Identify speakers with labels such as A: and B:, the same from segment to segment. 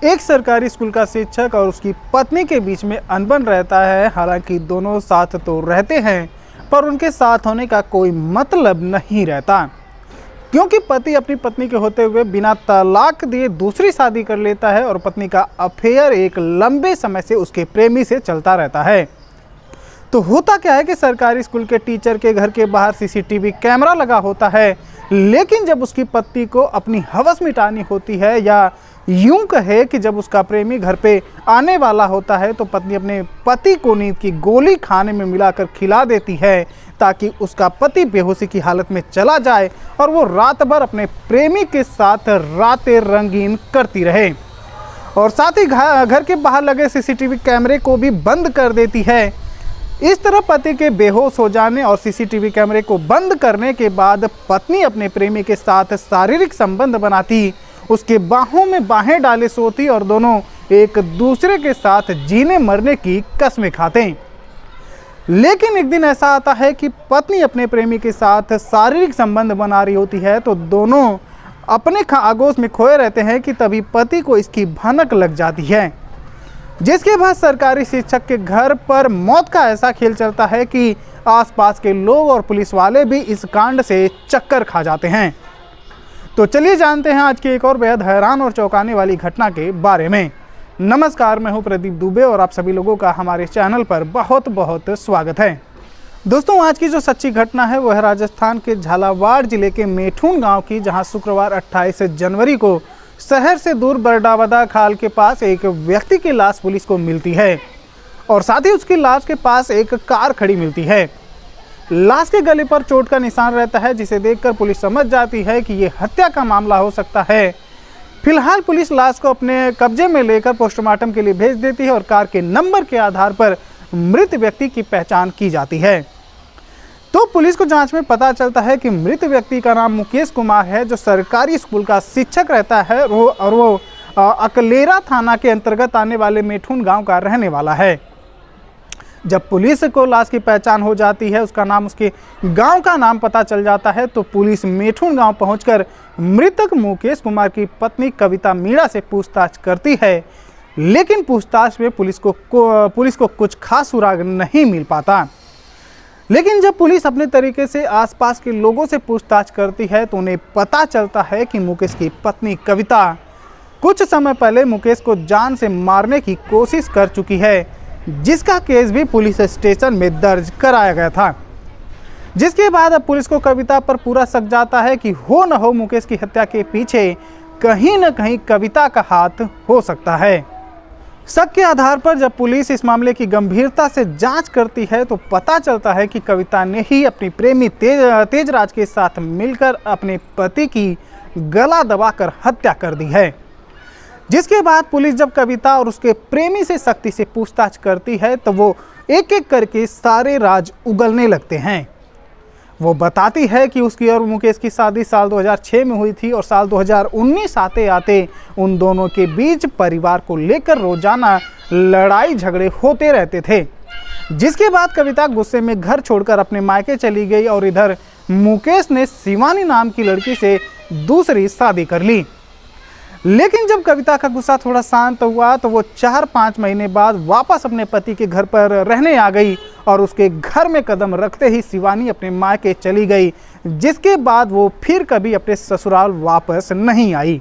A: एक सरकारी स्कूल का शिक्षक और उसकी पत्नी के बीच में अनबन रहता है। हालांकि दोनों साथ तो रहते हैं, पर उनके साथ होने का कोई मतलब नहीं रहता, क्योंकि पति अपनी पत्नी के होते हुए बिना तलाक दिए दूसरी शादी कर लेता है और पत्नी का अफेयर एक लंबे समय से उसके प्रेमी से चलता रहता है। तो होता क्या है कि सरकारी स्कूल के टीचर के घर के बाहर सीसीटीवी कैमरा लगा होता है, लेकिन जब उसकी पत्नी को अपनी हवस मिटानी होती है, या यूं कहे कि जब उसका प्रेमी घर पे आने वाला होता है, तो पत्नी अपने पति को नींद की गोली खाने में मिलाकर खिला देती है, ताकि उसका पति बेहोशी की हालत में चला जाए और वो रात भर अपने प्रेमी के साथ रातें रंगीन करती रहे। और साथ ही घर के बाहर लगे सीसीटीवी कैमरे को भी बंद कर देती है। इस तरह पति के बेहोश हो जाने और सीसीटीवी कैमरे को बंद करने के बाद पत्नी अपने प्रेमी के साथ शारीरिक संबंध बनाती, उसके बाहों में बाहें डाले सोती और दोनों एक दूसरे के साथ जीने मरने की कस्में खाते। लेकिन एक दिन ऐसा आता है कि पत्नी अपने प्रेमी के साथ शारीरिक संबंध बना रही होती है, तो दोनों अपने आगोश में खोए रहते हैं कि तभी पति को इसकी भनक लग जाती है, जिसके बाद सरकारी शिक्षक के घर पर मौत का ऐसा खेल चलता है कि आसपास के लोग और पुलिस वाले भी इस कांड से चक्कर खा जाते हैं। तो चलिए जानते हैं आज की एक और बेहद हैरान और चौंकाने वाली घटना के बारे में। नमस्कार, मैं हूं प्रदीप दुबे और आप सभी लोगों का हमारे चैनल पर बहुत बहुत स्वागत है। दोस्तों, आज की जो सच्ची घटना है वो है राजस्थान के झालावाड़ जिले के मेठून गांव की, जहां शुक्रवार 28 जनवरी को शहर से दूर बरडावदा खाल के पास एक व्यक्ति की लाश पुलिस को मिलती है और साथ ही उसकी लाश के पास एक कार खड़ी मिलती है। लाश के गले पर चोट का निशान रहता है, जिसे देखकर पुलिस समझ जाती है कि ये हत्या का मामला हो सकता है। फिलहाल पुलिस लाश को अपने कब्जे में लेकर पोस्टमार्टम के लिए भेज देती है और कार के नंबर के आधार पर मृत व्यक्ति की पहचान की जाती है। तो पुलिस को जांच में पता चलता है कि मृत व्यक्ति का नाम मुकेश कुमार है, जो सरकारी स्कूल का शिक्षक रहता है और वो अकलेरा थाना के अंतर्गत आने वाले मेठून गांव का रहने वाला है। जब पुलिस को लाश की पहचान हो जाती है, उसका नाम, उसके गांव का नाम पता चल जाता है, तो पुलिस मेठून गांव पहुंचकर मृतक मुकेश कुमार की पत्नी कविता मीणा से पूछताछ करती है। लेकिन पूछताछ में पुलिस को कुछ खास सुराग नहीं मिल पाता। लेकिन जब पुलिस अपने तरीके से आसपास के लोगों से पूछताछ करती है, तो उन्हें पता चलता है कि मुकेश की पत्नी कविता कुछ समय पहले मुकेश को जान से मारने की कोशिश कर चुकी है, जिसका केस भी पुलिस स्टेशन में दर्ज कराया गया था। जिसके बाद अब पुलिस को कविता पर पूरा शक जाता है कि हो न हो मुकेश की हत्या के पीछे कहीं न कहीं कविता का हाथ हो सकता है। शक के आधार पर जब पुलिस इस मामले की गंभीरता से जांच करती है, तो पता चलता है कि कविता ने ही अपनी प्रेमी तेजराज के साथ मिलकर अपने पति की गला दबाकर हत्या कर दी है। जिसके बाद पुलिस जब कविता और उसके प्रेमी से सख्ती से पूछताछ करती है, तो वो एक एक करके सारे राज उगलने लगते हैं। वो बताती है कि उसकी और मुकेश की शादी साल 2006 में हुई थी और साल 2019 आते आते उन दोनों के बीच परिवार को लेकर रोजाना लड़ाई झगड़े होते रहते थे। जिसके बाद कविता गुस्से में घर छोड़कर अपने मायके चली गई और इधर मुकेश ने शिवानी नाम की लड़की से दूसरी शादी कर ली। लेकिन जब कविता का गुस्सा थोड़ा शांत हुआ, तो वो 4-5 महीने बाद वापस अपने पति के घर पर रहने आ गई और उसके घर में कदम रखते ही शिवानी अपने मायके चली गई। जिसके बाद वो फिर कभी अपने ससुराल वापस नहीं आई।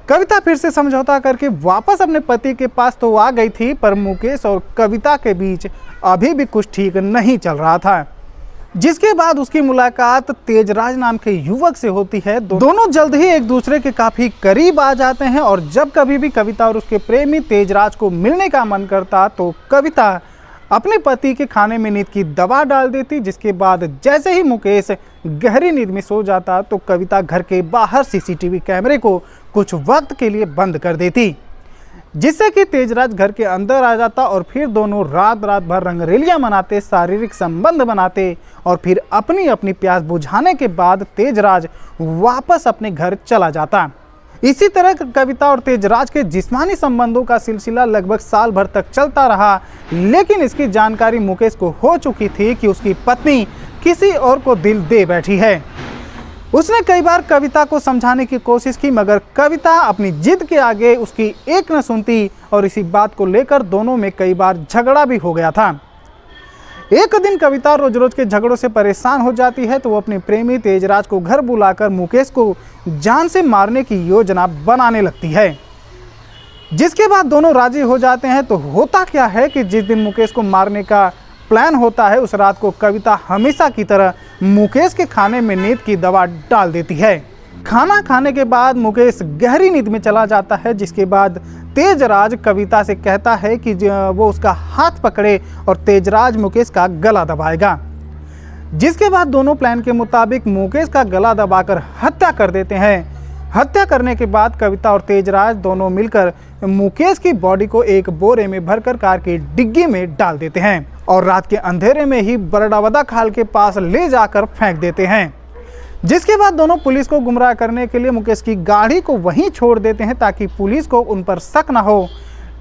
A: कविता फिर से समझौता करके वापस अपने पति के पास तो आ गई थी, पर मुकेश और कविता के बीच अभी भी कुछ ठीक नहीं चल रहा था। जिसके बाद उसकी मुलाकात तेजराज नाम के युवक से होती है। दोनों जल्द ही एक दूसरे के काफी करीब आ जाते हैं और जब कभी भी कविता और उसके प्रेमी तेजराज को मिलने का मन करता, तो कविता अपने पति के खाने में नींद की दवा डाल देती। जिसके बाद जैसे ही मुकेश गहरी नींद में सो जाता, तो कविता घर के बाहर सीसीटीवी कैमरे को कुछ वक्त के लिए बंद कर देती, जिससे कि तेजराज घर के अंदर आ जाता और फिर दोनों रात भर रंगरेलियां मनाते, शारीरिक संबंध बनाते और फिर अपनी अपनी प्यास बुझाने के बाद तेजराज वापस अपने घर चला जाता। इसी तरह कविता और तेजराज के जिस्मानी संबंधों का सिलसिला लगभग साल भर तक चलता रहा। लेकिन इसकी जानकारी मुकेश को हो चुकी थी कि उसकी पत्नी किसी और को दिल दे बैठी है। उसने कई बार कविता को समझाने की कोशिश की, मगर कविता अपनी जिद के आगे उसकी एक न सुनती और इसी बात को लेकर दोनों में कई बार झगड़ा भी हो गया था। एक दिन कविता रोज रोज के झगड़ों से परेशान हो जाती है, तो वो अपने प्रेमी तेजराज को घर बुलाकर मुकेश को जान से मारने की योजना बनाने लगती है, जिसके बाद दोनों राजी हो जाते हैं। तो होता क्या है कि जिस दिन मुकेश को मारने का प्लान होता है, उस रात को कविता हमेशा की तरह मुकेश के खाने में नींद की दवा डाल देती है। खाना खाने के बाद मुकेश गहरी नींद में चला जाता है, जिसके बाद तेजराज कविता से कहता है कि वो उसका हाथ पकड़े और तेजराज मुकेश का गला दबाएगा, जिसके बाद दोनों प्लान के मुताबिक मुकेश का गला दबाकर हत्या कर देते हैं। हत्या करने के बाद कविता और तेजराज दोनों मिलकर मुकेश की बॉडी को एक बोरे में भरकर कार की डिग्गी में डाल देते हैं और रात के अंधेरे में ही बरडावदा खाल के पास ले जाकर फेंक देते हैं, जिसके बाद दोनों पुलिस को गुमराह करने के लिए मुकेश की गाड़ी को वहीं छोड़ देते हैं ताकि पुलिस को उन पर शक न हो।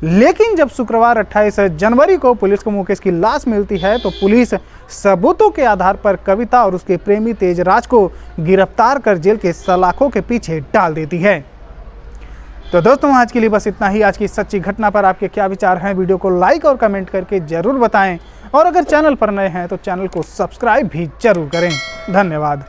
A: लेकिन जब शुक्रवार 28 जनवरी को पुलिस को मुकेश की लाश मिलती है, तो पुलिस सबूतों के आधार पर कविता और उसके प्रेमी तेजराज को गिरफ्तार कर जेल के सलाखों के पीछे डाल देती है। तो दोस्तों, आज के लिए बस इतना ही। आज की सच्ची घटना पर आपके क्या विचार हैं, वीडियो को लाइक और कमेंट करके जरूर बताएं, और अगर चैनल पर नए हैं तो चैनल को सब्सक्राइब भी जरूर करें। धन्यवाद।